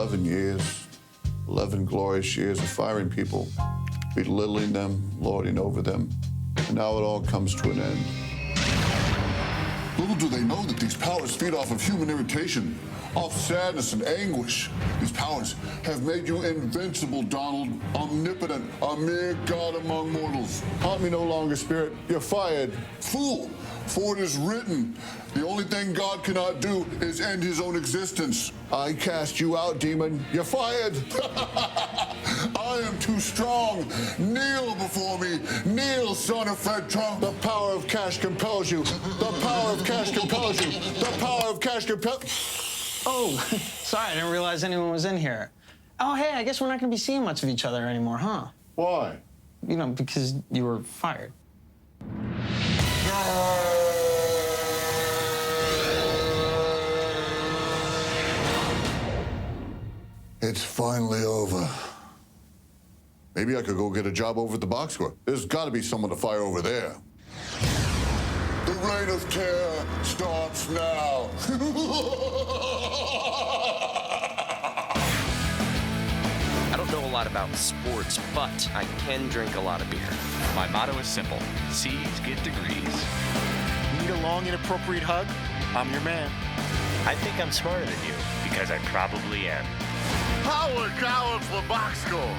11 years, 11 glorious years of firing people, belittling them, lording over them, and now it all comes to an end. Little do they know that these powers feed off of human irritation, off sadness and anguish. These powers have made you invincible, Donald, omnipotent, a mere god among mortals. Haunt me no longer, spirit. You're fired. Fool! For it is written, the only thing God cannot do is end his own existence. I cast you out, demon. You're fired. I am too strong. Kneel before me. Kneel, son of Fred Trump. The power of cash compels you. The power of cash compels you. The power of cash compels... Oh, sorry, I didn't realize anyone was in here. Oh, hey, I guess we're not going to be seeing much of each other anymore, huh? Why? You know, because you were fired. It's finally over. Maybe I could go get a job over at the box score. There's got to be someone to fire over there. The reign of terror starts now. I don't know a lot about sports, but I can drink a lot of beer. My motto is simple. C's get degrees. Need a long, inappropriate hug? I'm your man. I think I'm smarter than you, because I probably am. Howard Collins for box score.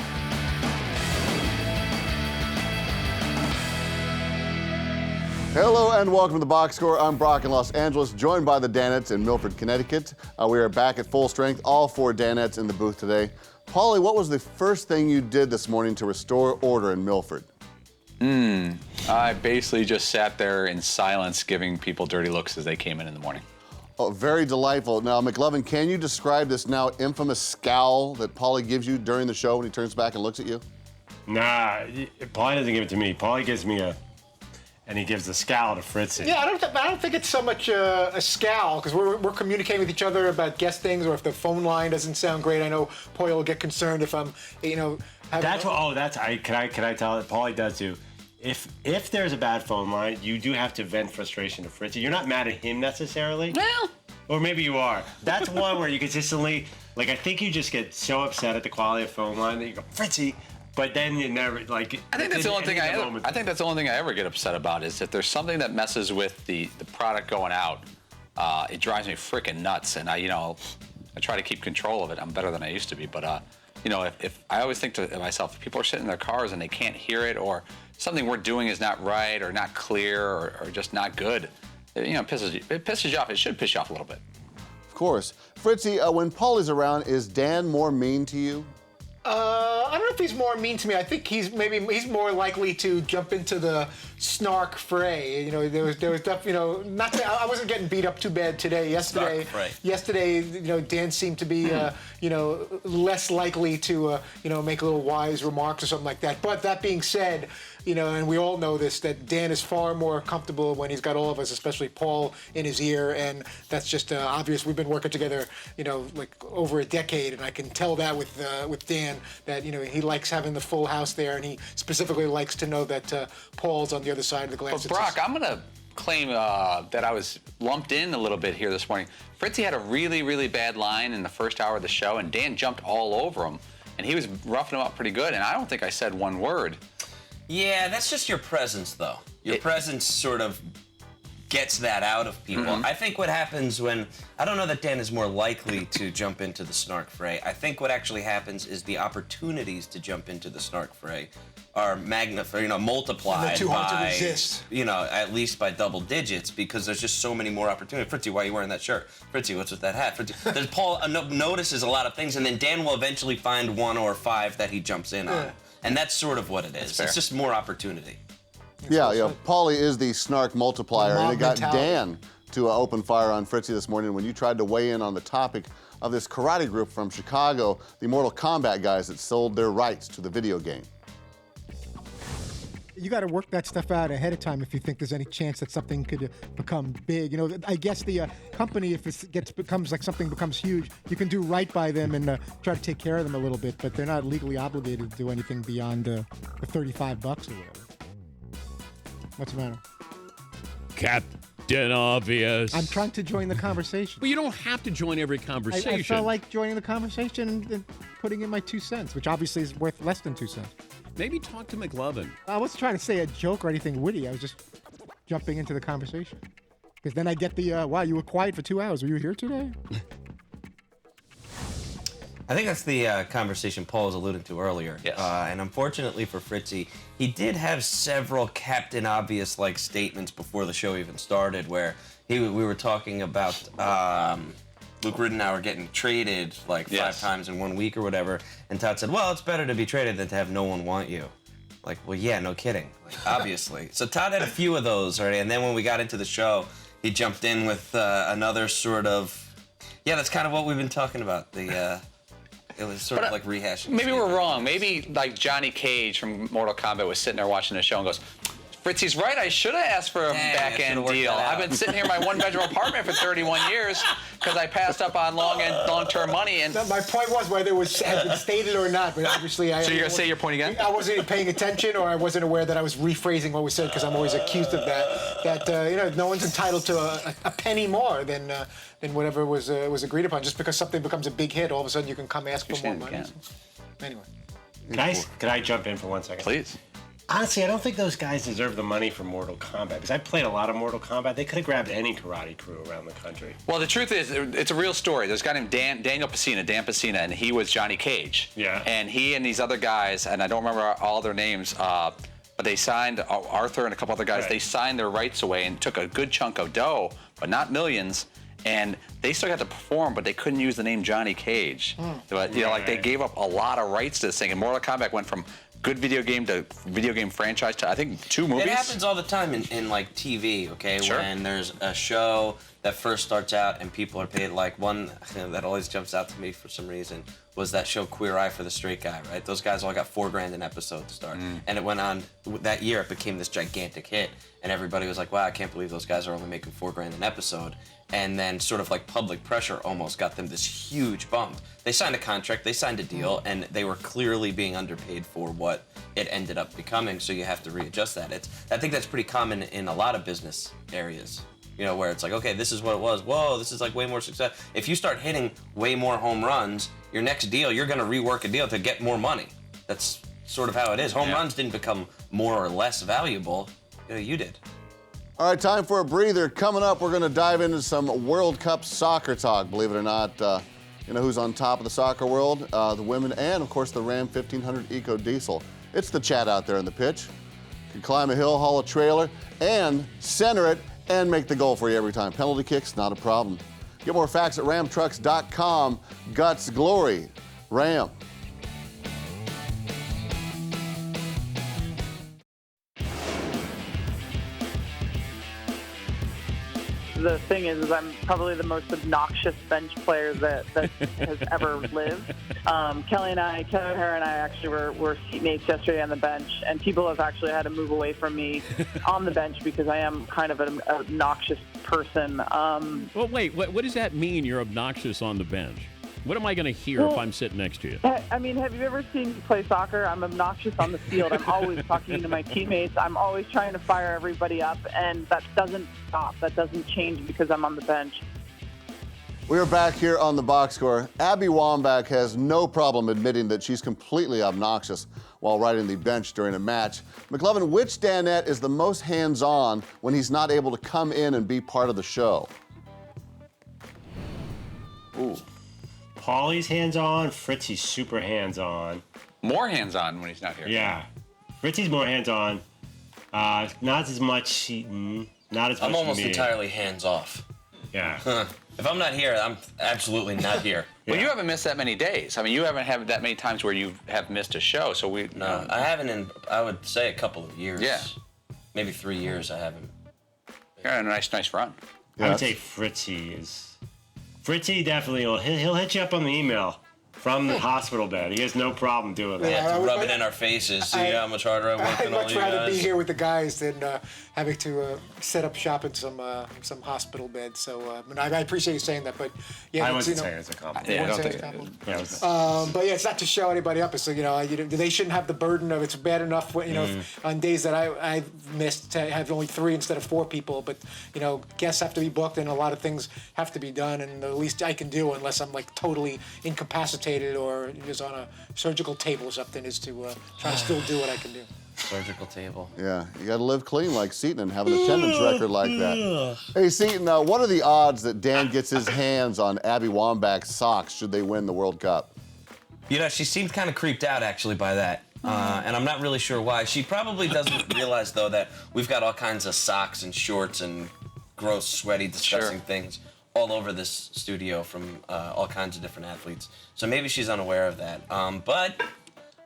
Hello and welcome to the Box Score. I'm Brock in Los Angeles, joined by the Danettes in Milford, Connecticut. We are back at full strength, all four Danettes in the booth today. Paulie, what was the first thing you did this morning to restore order in Milford? I basically just sat there in silence, giving people dirty looks as they came in the morning. Oh, very delightful. Now, McLovin, can you describe this now infamous scowl that Paulie gives you during the show when he turns back and looks at you? Nah, Paulie doesn't give it to me. Paulie gives me and he gives the scowl to Fritzy. Yeah, I don't think it's so much a scowl, because we're communicating with each other about guest things, or if the phone line doesn't sound great. I know Paulie will get concerned if I'm, having... That's what. Oh, that's. Can I tell it? Paulie does too. If there's a bad phone line, you do have to vent frustration to Fritzy. You're not mad at him necessarily. Well, or maybe you are. That's one where you consistently, I think you just get so upset at the quality of phone line that you go, Fritzy. But then you never, I think that's the only thing I ever get upset about is if there's something that messes with the product going out, it drives me freaking nuts. And I try to keep control of it. I'm better than I used to be. But, if I always think to myself, if people are sitting in their cars and they can't hear it, or something we're doing is not right or not clear or just not good, it pisses you off. It should piss you off a little bit. Of course. Fritzy, when Paulie's around, is Dan more mean to you? I don't know if he's more mean to me. I think he's more likely to jump into the snark fray. There was definitely, I wasn't getting beat up too bad today. Yesterday, Dan seemed to be, less likely to, make little wise remarks or something like that. But that being said, and we all know this, that Dan is far more comfortable when he's got all of us, especially Paul, in his ear, and that's just obvious. We've been working together, over a decade, and I can tell that with Dan, that, he likes having the full house there, and he specifically likes to know that Paul's on the other side of the glass. But Brock, I'm going to claim that I was lumped in a little bit here this morning. Fritzy had a really, really bad line in the first hour of the show, and Dan jumped all over him, and he was roughing him up pretty good, and I don't think I said one word. Yeah, that's just your presence, though. Your presence sort of gets that out of people. Mm-hmm. I think what happens I don't know that Dan is more likely to jump into the snark fray. I think what actually happens is the opportunities to jump into the snark fray are multiplied and too hard by, to resist. At least by double digits, because there's just so many more opportunities. Fritzy, why are you wearing that shirt? Fritzy, what's with that hat? Fritzy, Paul notices a lot of things, and then Dan will eventually find one or five that he jumps in on. And that's sort of what it is. It's just more opportunity. Yeah, Paulie is the snark multiplier, and it got Dan to open fire on Fritzy this morning when you tried to weigh in on the topic of this karate group from Chicago, the Mortal Kombat guys that sold their rights to the video game. You got to work that stuff out ahead of time if you think there's any chance that something could become big. I guess the company, if it becomes huge, you can do right by them and try to take care of them a little bit, but they're not legally obligated to do anything beyond the $35 or whatever. What's the matter? Cat Captain Obvious. I'm trying to join the conversation. But you don't have to join every conversation. I felt like joining the conversation and putting in my 2 cents, which obviously is worth less than 2 cents. Maybe talk to McLovin. I wasn't trying to say a joke or anything witty. I was just jumping into the conversation. Because then I get the, wow, you were quiet for 2 hours. Were you here today? I think that's the conversation Paul was alluding to earlier. Yes. And unfortunately for Fritzy, he did have several Captain Obvious-like statements before the show even started, where we were talking about Luke Ridenour getting traded like 5 times in 1 week or whatever, and Todd said, well, it's better to be traded than to have no one want you. Like, well, yeah, no kidding, like, obviously. So Todd had a few of those already, and then when we got into the show, he jumped in with another sort of, yeah, that's kind of what we've been talking about, it was sort of like rehashing. Maybe we're wrong. Maybe like Johnny Cage from Mortal Kombat was sitting there watching the show and goes, Fritzy's right. I should have asked for a back-end deal. I've been sitting here in my 1-bedroom apartment for 31 years because I passed up on long-term money. And my point was whether it was had been stated or not, but obviously I. So you're gonna say your point again? I wasn't paying attention, or I wasn't aware that I was rephrasing what was said, because I'm always accused of that. That no one's entitled to a penny more than whatever was agreed upon. Just because something becomes a big hit, all of a sudden you can come ask for more money. Anyway. Can I jump in for 1 second? Please. Honestly, I don't think those guys deserve the money for Mortal Kombat, because I played a lot of Mortal Kombat. They could have grabbed any karate crew around the country. Well, the truth is, it's a real story. There's a guy named Dan Pesina, and he was Johnny Cage. Yeah. And he and these other guys, and I don't remember all their names, but they signed, Arthur and a couple other guys, they signed their rights away and took a good chunk of dough, but not millions. And they still got to perform, but they couldn't use the name Johnny Cage. But, like they gave up a lot of rights to this thing. And Mortal Kombat went from good video game to video game franchise to, I think, 2 movies. It happens all the time in like TV, okay? Sure. When there's a show that first starts out and people are paid, like one that always jumps out to me for some reason was that show Queer Eye for the Straight Guy, right? Those guys all got $4 grand an episode to start. And it went on, that year it became this gigantic hit, and everybody was like, wow, I can't believe those guys are only making $4 grand an episode. And then sort of like public pressure almost got them this huge bump. They signed a contract, they signed a deal, and they were clearly being underpaid for what it ended up becoming, so you have to readjust that. I think that's pretty common in a lot of business areas, where it's like, okay, this is what it was. Whoa, this is like way more success. If you start hitting way more home runs, your next deal, you're gonna rework a deal to get more money. That's sort of how it is. Home runs didn't become more or less valuable, you did. All right, time for a breather. Coming up, we're going to dive into some World Cup soccer talk. Believe it or not, who's on top of the soccer world? The women and, of course, the Ram 1500 Eco Diesel. It's the chat out there in the pitch. You can climb a hill, haul a trailer, and center it, and make the goal for you every time. Penalty kicks, not a problem. Get more facts at ramtrucks.com. Guts, glory, Ram. The thing is I'm probably the most obnoxious bench player that has ever lived. Kelly O'Hara and I actually were seatmates yesterday on the bench, and people have actually had to move away from me on the bench because I am kind of an obnoxious person. Well, wait, what does that mean, you're obnoxious on the bench? What am I going to hear if I'm sitting next to you? I mean, have you ever seen me play soccer? I'm obnoxious on the field. I'm always talking to my teammates. I'm always trying to fire everybody up, and that doesn't stop. That doesn't change because I'm on the bench. We are back here on the box score. Abby Wambach has no problem admitting that she's completely obnoxious while riding the bench during a match. McLovin, which Danette is the most hands-on when he's not able to come in and be part of the show? Ooh. Paulie's hands-on, Fritzy's super hands-on. More hands-on when he's not here. Yeah. Fritzy's more hands-on. Not as much, not as much I'm almost me. entirely hands-off. Yeah. If I'm not here, I'm absolutely not here. Well, you haven't missed that many days. I mean, you haven't had that many times where you have missed a show, so we... No, I haven't in, I would say, a couple of years. Yeah. Maybe 3 years I haven't. Yeah, a nice run. I would say Fritzy definitely will. He'll hit you up on the email. from the hospital bed. He has no problem doing that. Yeah, to rub it in our faces. See how much harder I work than all you guys. I'd much rather be here with the guys than having to set up shop in some hospital bed. So I appreciate you saying that, but yeah, I wasn't saying it's a compliment. Yeah, I don't think. But yeah, it's not to show anybody up. It's they shouldn't have the burden of it's bad enough. On days that I've missed to have only 3 instead of 4 people, but guests have to be booked and a lot of things have to be done, and the least I can do, unless I'm like totally incapacitated or just on a surgical table or something, is to try to still do what I can do. Surgical table. Yeah, you got to live clean like Seton and have an attendance record like that. Hey, Seton, what are the odds that Dan gets his hands on Abby Wambach's socks should they win the World Cup? She seemed kind of creeped out, actually, by that. And I'm not really sure why. She probably doesn't realize, though, that we've got all kinds of socks and shorts and gross, sweaty, disgusting things all over this studio from all kinds of different athletes. So maybe she's unaware of that. But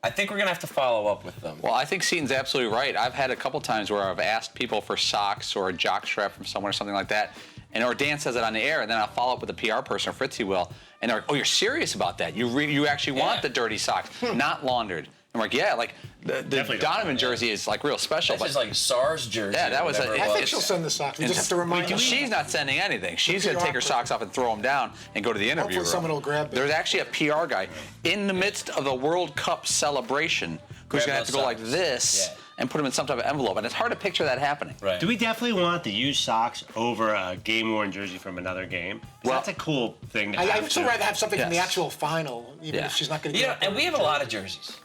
I think we're going to have to follow up with them. Well, I think Seton's absolutely right. I've had a couple times where I've asked people for socks or a jock strap from someone or something like that, or Dan says it on the air, and then I'll follow up with a PR person, or Fritzy will, and they're like, oh, you're serious about that? You actually want the dirty socks, not laundered. I'm like, yeah, like the Donovan jersey is like real special. This is like SARS jersey. Yeah, that was. I think she'll send the socks. We just have to remind her. She's not sending anything. She's going to take her socks off and throw them down and go to the interview room. Hopefully someone will grab them. There's actually a PR guy in the midst of the World Cup celebration who's going to have to go like this and put them in some type of envelope. And it's hard to picture that happening. Right. Do we definitely want the used socks over a game-worn jersey from another game? Well, that's a cool thing to have. I'd still rather have something from the actual final, even if she's not going to get and we have a lot of jerseys.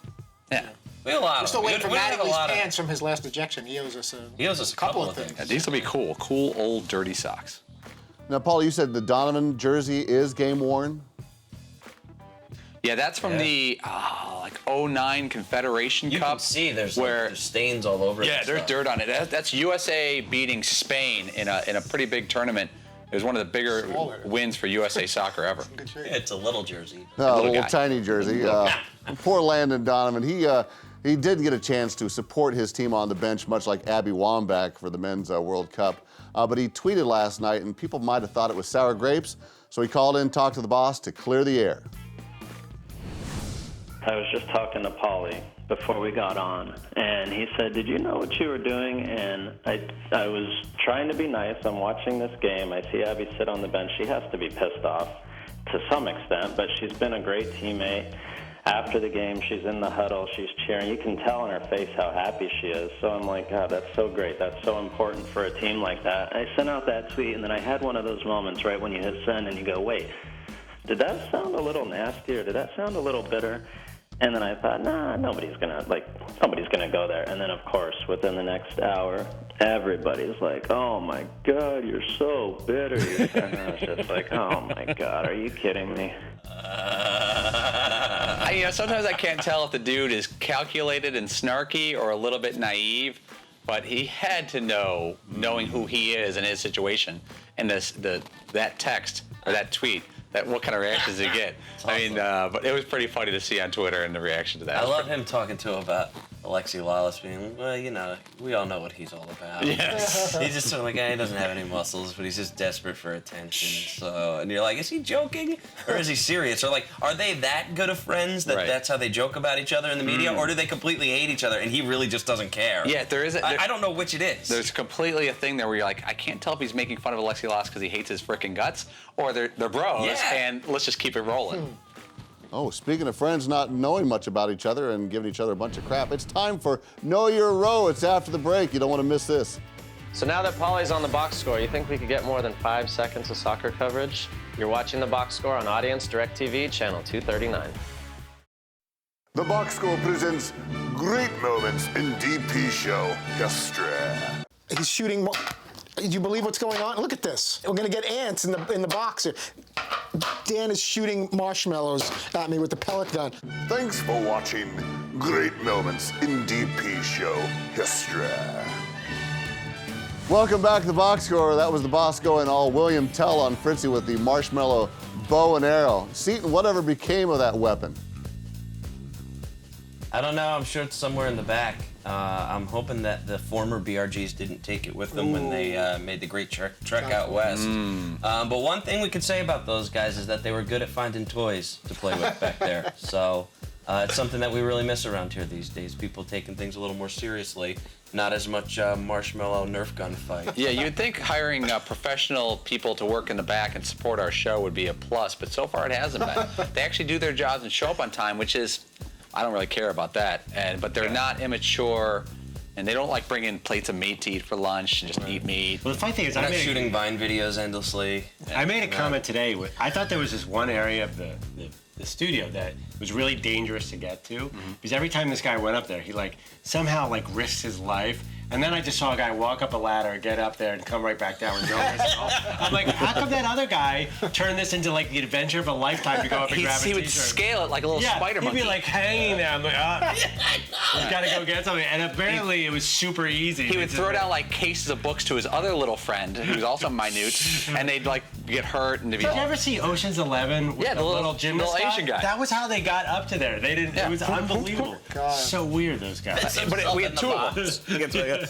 Yeah. We have a lot We're of still them. waiting for Mattingly's pants from his last ejection. He owes us a couple of things. Yeah, these will be cool. Cool old dirty socks. Now, Paul, you said the Donovan jersey is game-worn? Yeah, that's from the 09 Confederation Cup. You can see there's stains all over it. Yeah, there's dirt on it. That's USA beating Spain in a pretty big tournament. It was one of the bigger wins for USA soccer ever. It's a little jersey. A little tiny jersey. Poor Landon Donovan. He did get a chance to support his team on the bench, much like Abby Wambach for the Men's World Cup. But he tweeted last night, and people might have thought it was sour grapes, so he called in, talked to the boss to clear the air. I was just talking to Paulie before we got on, and he said, did you know what you were doing? And I was trying to be nice. I'm watching this game. I see Abby sit on the bench. She has to be pissed off to some extent, but she's been a great teammate. After the game, she's in the huddle. She's cheering. You can tell in her face how happy she is. So I'm like, God, that's so great. That's so important for a team like that. I sent out that tweet, and then I had one of those moments, right, when you hit send and you go, wait, did that sound a little nasty or did that sound a little bitter? And then I thought, nah, nobody's gonna go there. And then, of course, within the next hour, everybody's like, oh my God, you're so bitter. And I was just like, oh my God, are you kidding me? Sometimes I can't tell if the dude is calculated and snarky or a little bit naive, but he had to know, knowing who he is in his situation, and that text or that tweet, what kind of reactions did he get? Awesome. But it was pretty funny to see on Twitter and the reaction to that. I love him talking to him about Alexi Lawless being, well, we all know what he's all about. Yes. He's just sort of like, he doesn't have any muscles, but he's just desperate for attention. So, and you're like, is he joking or is he serious? Or like, are they that good of friends that that's how they joke about each other in the media, or do they completely hate each other and he really just doesn't care? Yeah, I don't know which it is. There's completely a thing there where you're like, I can't tell if he's making fun of Alexi Lawless because he hates his freaking guts, or they're bros, and let's just keep it rolling. Oh, speaking of friends not knowing much about each other and giving each other a bunch of crap, it's time for Know Your Row. It's after the break. You don't want to miss this. So now that Paulie's on the box score, you think we could get more than 5 seconds of soccer coverage? You're watching the box score on Audience DirecTV, channel 239. The Box Score presents great moments in DP show history. He's shooting. Do you believe what's going on? Look at this. We're gonna get ants in the box here. Dan is shooting marshmallows at me with the pellet gun. Thanks for watching Great Moments in DP Show History. Welcome back to the Box Score. That was the boss going all William Tell on Fritzy with the marshmallow bow and arrow. Seton, whatever became of that weapon? I don't know. I'm sure it's somewhere in the back. I'm hoping that the former BRGs didn't take it with them when they made the great trek out west. But one thing we could say about those guys is that they were good at finding toys to play with back there. So it's something that we really miss around here these days. People taking things a little more seriously, not as much marshmallow Nerf gun fight. Yeah, you'd think hiring professional people to work in the back and support our show would be a plus, but so far it hasn't been. They actually do their jobs and show up on time, which is, I don't really care about that. But they're not immature, and they don't like bring in plates of meat to eat for lunch and just eat meat. Well, the funny thing is, I'm not shooting Vine videos endlessly. I made a comment today. I thought there was this one area of the studio that was really dangerous to get to, because every time this guy went up there, he somehow risked his life. And then I just saw a guy walk up a ladder, get up there, and come right back down and go himself. I'm like, how come that other guy turned this into the adventure of a lifetime to go up and grab a He would t-shirt? scale it like a little spider monkey. He'd be hanging there. I'm like, you gotta go get something. And apparently it was super easy. He would throw down cases of books to his other little friend, who was also minute, and they'd get hurt and Did you ever see Ocean's 11 with the little gymnast Asian guy? That was how they got up to there. They didn't. It was unbelievable. So weird, those guys. But we had two of them. Yeah,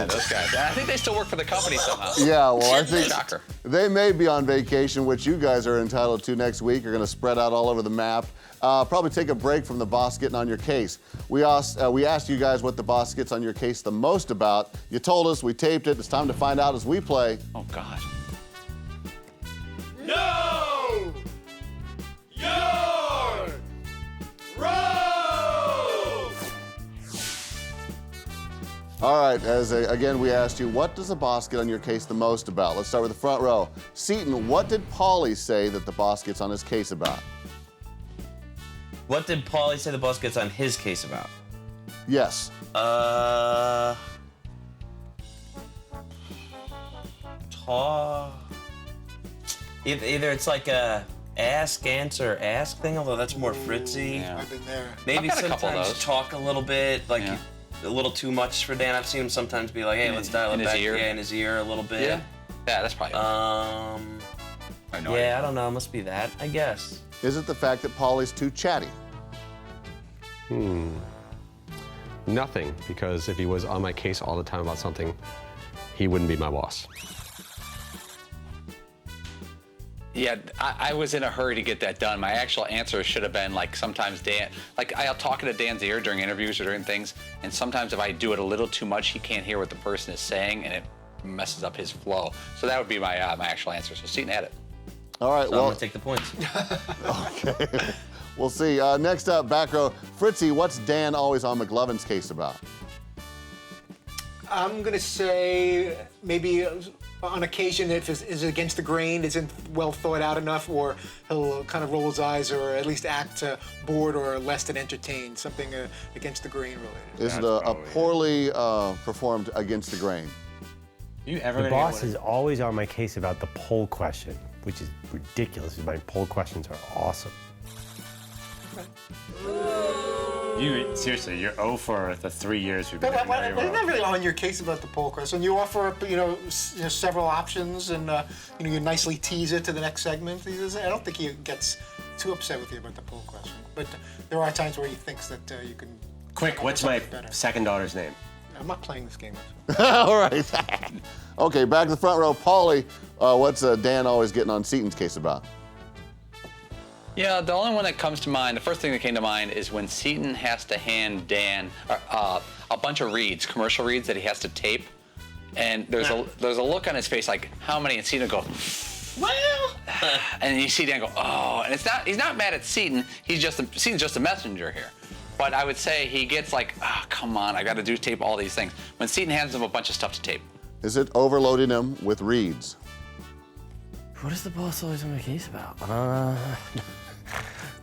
those guys. I think they still work for the company somehow. Yeah, well, I think Shocker. they may be on vacation, which you guys are entitled to next week. You're going to spread out all over the map. Probably take a break from the boss getting on your case. We asked you guys what the boss gets on your case the most about. You told us, we taped it. It's time to find out as we play. Oh, God. No! You're wrong! All right, again, we asked you, what does the boss get on your case the most about? Let's start with the front row. Seton, what did Paulie say that the boss gets on his case about? What did Paulie say the boss gets on his case about? Yes. Either it's like a ask, answer, ask thing, although that's more Fritzy. I've been there. Maybe I've got a couple of sometimes those. talk a little bit, a little too much for Dan. I've seen him sometimes be like, hey, let's dial it in back. his ear. Yeah, in his ear a little bit. Yeah, that's probably yeah, I don't know. It must be that, I guess. Is it the fact that Paulie's too chatty? Nothing, because if he was on my case all the time about something, he wouldn't be my boss. Yeah, I was in a hurry to get that done. My actual answer should have been sometimes Dan, I'll talk into Dan's ear during interviews or during things, and sometimes if I do it a little too much, he can't hear what the person is saying, and it messes up his flow. So that would be my actual answer. So Seton had it. All right, So well, I'm gonna take the points. Okay. We'll see. Next up, back row. Fritzy, what's Dan always on McLovin's case about? I'm going to say maybe on occasion if it's against the grain, isn't well thought out enough, or he'll kind of roll his eyes or at least act bored or less than entertained, something against the grain related. Is it a poorly performed against the grain? The boss is always on my case about the poll question, which is ridiculous. My poll questions are awesome. Seriously, you're 0 for the 3 years we've been But together. I'm not really on your case about the poll question. You offer up, several options, and you nicely tease it to the next segment. I don't think he gets too upset with you about the poll question. But there are times where he thinks that you can. Quick, what's my better. second daughter's name? I'm not playing this game. All right. Okay, back to the front row. Paulie, what's Dan always getting on Seton's case about? Yeah, the only one that comes to mind, the first thing that came to mind is when Seton has to hand Dan a bunch of reads, commercial reads that he has to tape, and there's a look on his face like, how many? And Seton will go, well, and you see Dan go, oh, and he's not mad at Seton. Seton's just a messenger here. But I would say he gets come on, I got to tape all these things. When Seton hands him a bunch of stuff to tape. Is it overloading him with reads? What is the boss always on my case about?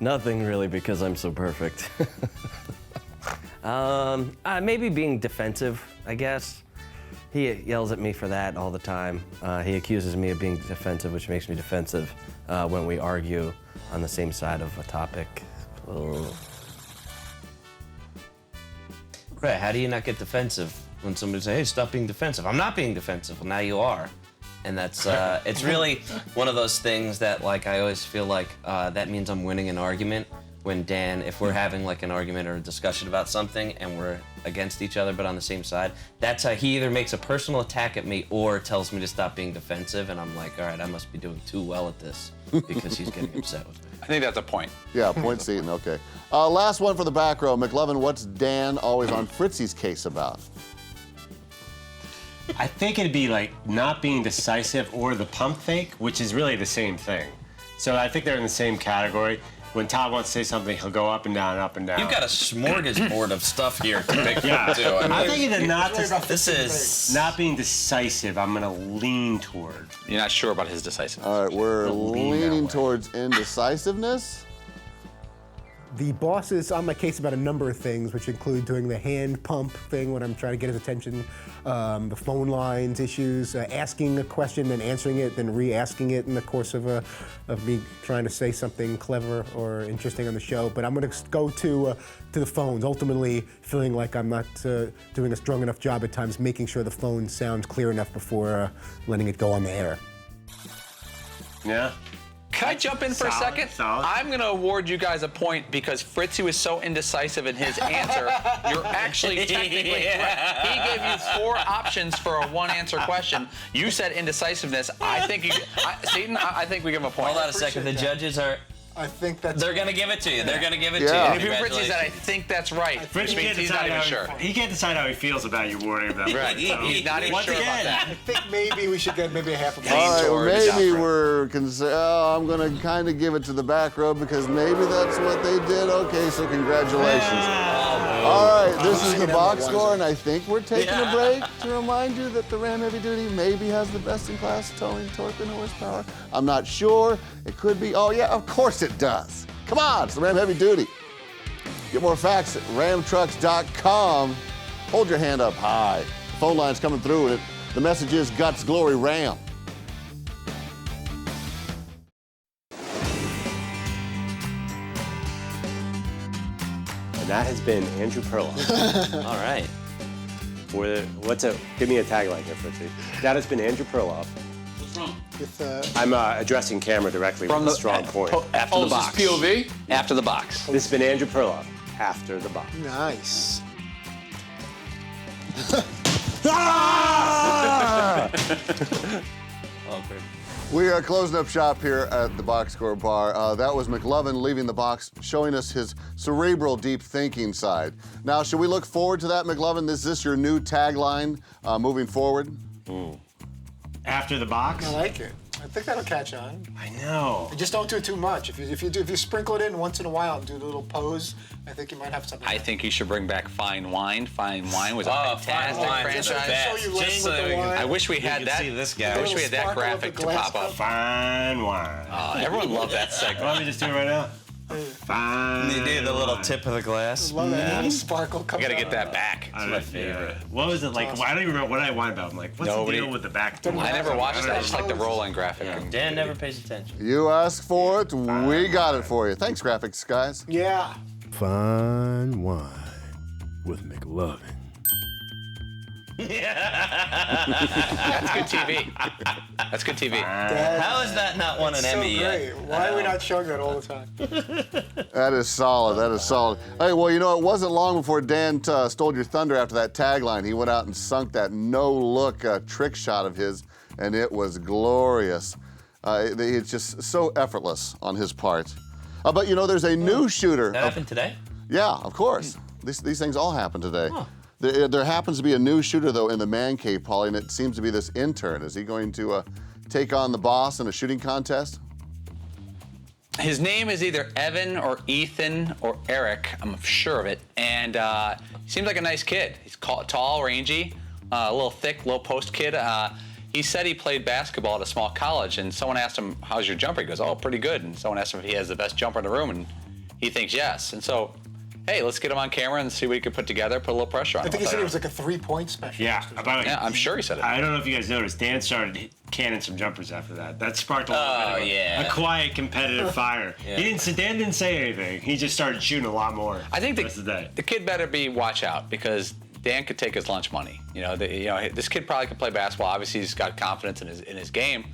Nothing really, because I'm so perfect. Maybe being defensive, I guess. He yells at me for that all the time. He accuses me of being defensive, which makes me defensive when we argue on the same side of a topic. Right, how do you not get defensive when somebody says, hey, stop being defensive? I'm not being defensive. Well, now you are. And that's, it's really one of those things that, I always feel like that means I'm winning an argument when Dan, if we're having like an argument or a discussion about something and we're against each other but on the same side, that's how he either makes a personal attack at me or tells me to stop being defensive, and I'm like, all right, I must be doing too well at this because he's getting upset with me. I think that's a point. Yeah, point Seton, okay. Last one for the back row. McLovin, what's Dan always on Fritzy's case about? I think it'd be like not being decisive or the pump fake, which is really the same thing. So I think they're in the same category. When Todd wants to say something, he'll go up and down, up and down. You've got a smorgasbord of stuff here to pick Yeah. from, too. I'm thinking that this is not being decisive. I'm gonna lean toward. You're not sure about his decisiveness. All right, we're leaning towards indecisiveness. The boss is on my case about a number of things, which include doing the hand pump thing when I'm trying to get his attention, the phone lines issues, asking a question and answering it, then re-asking it in the course of me trying to say something clever or interesting on the show. But I'm going to go to the phones, ultimately feeling like I'm not doing a strong enough job at times, making sure the phone sounds clear enough before letting it go on the air. Yeah. Can I jump in for a second? Solid. I'm going to award you guys a point because Fritzy was so indecisive in his answer. You're actually technically correct. He gave you 4 options for a one-answer question. You said indecisiveness. I think Seton, I think we give him a point. Hold on a second. The judges are... I think that's... They're going to give it to you. They're going to give it to you. And if you Fritzy said, I think that's right. Fritzy Which means he's not even sure. He can't decide how he feels about you warning them. Right. He's not even sure about that. I think maybe we should get maybe a half a point. All right, well, maybe we're I'm going to kind of give it to the back row because maybe that's what they did. Okay, so congratulations. All right, this is the box score, and I think we're taking a break to remind you that the Ram Heavy Duty maybe has the best-in-class towing torque and horsepower. I'm not sure. It could be. Oh, yeah, of course it does. Come on, it's the Ram Heavy Duty. Get more facts at ramtrucks.com. Hold your hand up high. The phone line's coming through, and the message is Guts, Glory, Ram. And that has been Andrew Perloff. All right. Give me a tagline here, Fritzy. That has been Andrew Perloff. What's wrong? I'm addressing camera directly with a strong point. After the box. POV? After the box. This has been Andrew Perloff. After the box. Nice. We are closing up shop here at the Box Score Bar. That was McLovin leaving the box, showing us his cerebral, deep thinking side. Now, should we look forward to that, McLovin? Is this your new tagline moving forward? After the box? I like it. I think that'll catch on. I know. Just don't do it too much. If you sprinkle it in once in a while and do the little pose, I think you might have something. I think you should bring back Fine Wine. Fine Wine was a fantastic franchise. I wish we had that. See this guy. I wish we had that graphic to pop up. Fine wine. Everyone loved that segment. Let me just do it right now. Fine. You do the little tip of the glass. Love that little sparkle I coming gotta out. get that back. That's my favorite. What was it like? I don't even remember what I wanted about. I'm like, what's the deal with the back? I never watched that. I just like the roll-in graphic. Yeah. Dan never pays attention. You asked for it, we got it for you. Thanks, graphics guys. Yeah. Fine wine with McLovin. That's good TV. That's good TV. How is that not won an Emmy great. yet? Why are we not showing that all the time? That is solid. That is solid. Hey, well, you know, it wasn't long before Dan stole your thunder after that tagline. He went out and sunk that no-look trick shot of his, and it was glorious. It's just so effortless on his part. But, you know, there's a new shooter. That happened today? Yeah, of course. These things all happen today. Huh. There happens to be a new shooter, though, in the Mancave, Paulie, and it seems to be this intern. Is he going to take on the boss in a shooting contest? His name is either Evan or Ethan or Eric. I'm sure of it. And he seems like a nice kid. He's tall, rangy, a little thick, low post kid. He said he played basketball at a small college, and someone asked him, "How's your jumper?" He goes, "Oh, pretty good." And someone asked him if he has the best jumper in the room, and he thinks yes. And so, hey, let's get him on camera and see what he can put together, put a little pressure on him. I think he said it was like a 3-point special. Yeah, I'm sure he said it. I don't know if you guys noticed, Dan started canning some jumpers after that. That sparked a little bit of a quiet competitive fire. Dan didn't say anything. He just started shooting a lot more. I think the kid better be watch out because Dan could take his lunch money. You know, this kid probably could play basketball. Obviously, he's got confidence in his game,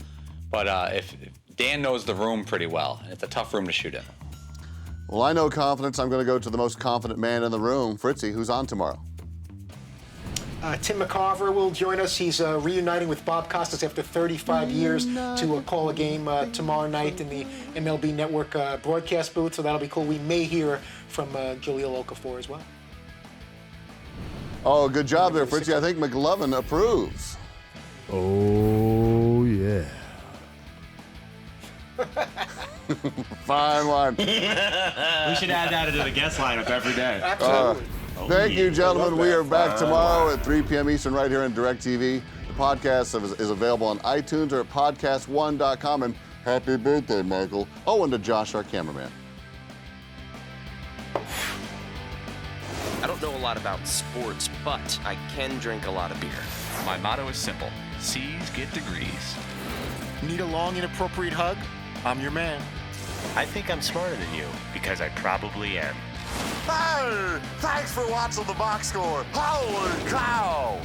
but if Dan knows the room pretty well, and it's a tough room to shoot in. Well, I know confidence. I'm going to go to the most confident man in the room. Fritzy, who's on tomorrow? Tim McCarver will join us. He's reuniting with Bob Costas after 35 years to call a game tomorrow night in the MLB Network broadcast booth, so that'll be cool. We may hear from Jaleel Okafor as well. Oh, good job there, Fritzy. I think McLovin approves. Oh, yeah. Fine line. We should add that into the guest lineup every day. Absolutely. Thank you, gentlemen. We are back tomorrow at 3 p.m. Eastern right here on DirecTV. The podcast is available on iTunes or at podcast1.com. And happy birthday, Michael. Oh, and to Josh, our cameraman. I don't know a lot about sports, but I can drink a lot of beer. My motto is simple. C's get degrees. Need a long, inappropriate hug? I'm your man. I think I'm smarter than you because I probably am. Hey, thanks for watching the box score. Holy cow!